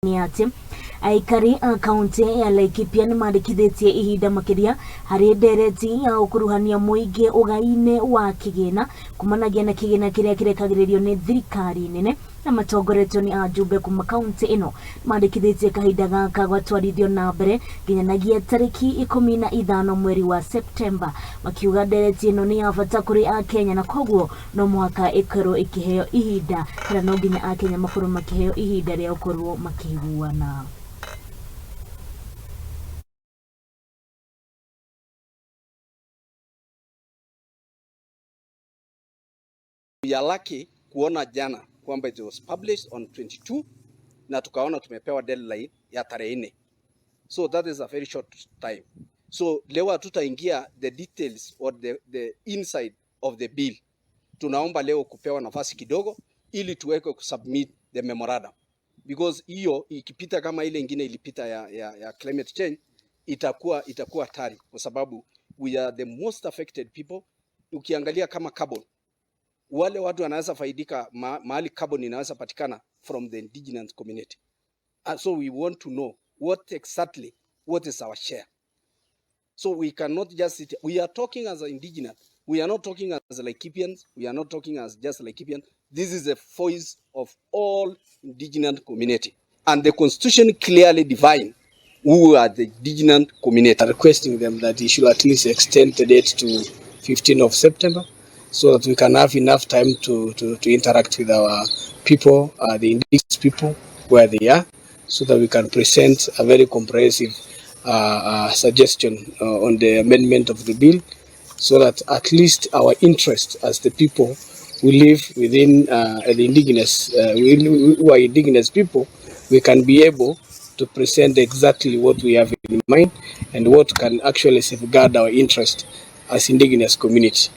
Niati Aikali kaunti ya Laikipia mendekithetie ihiinda makilia hari ndereti ya gukuruhania muingi ugaiini wa kigina kumanagia na kigina kiria kirekagiririo ni thirikali nene na matongoretio ni ajumbe kuma kaunti ino mendekithetie kahinda gaka gwatwarithio na mbere nginyanagia tariki 15 mweri wa Septemba makiuga ndereti ino ni ya bata kuri Akenya na koguo no mwaka ikorwo ikiheo ihinda kana no nginya Akenya makorwo makiheo ihinda ria gukorwo makiguana. We are lucky kuona jana kwamba it was published on 22 na tukaona tumepewa deadline ya tarehe 4. So that is a very short time. So leo tutaingia the details or the inside of the bill. Tunaomba leo kupewa nafasi kidogo ili tuweke kusubmit the memorandum. Because hiyo ikipita kama ile ingine ilipita ya climate change itakuwa hatari kwa sababu we are the most affected people. Ukiangalia kama carbon, wale watu wanaweza faidika mahali carbon inaweza patikana from the indigenous community. And so we want to know what is our share. So we cannot just sit. We are talking as indigenous. We are not talking as Laikipians. We are not talking as just Laikipians. This is the voice of all indigenous community. And the constitution clearly defines who are the indigenous community. Requesting them that they should at least extend the date to 15th of September so that we can have enough time to interact with our people, the indigenous people, where they are, so that we can present a very comprehensive suggestion on the amendment of the bill, so that at least our interest as the people who live within the indigenous, who are indigenous people, we can be able to present exactly what we have in mind and what can actually safeguard our interest as indigenous community.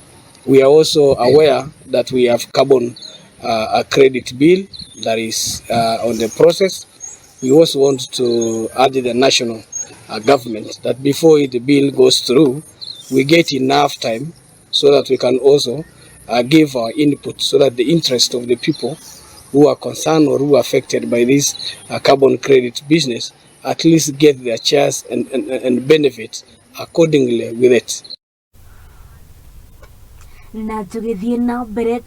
We are also aware that we have carbon a credit bill that is on the process. We also want to urge the national government that before the bill goes through, we get enough time so that we can also give our input so that the interest of the people who are concerned or who are affected by this carbon credit business at least get their shares and benefit accordingly with it. Na tugithie na mbere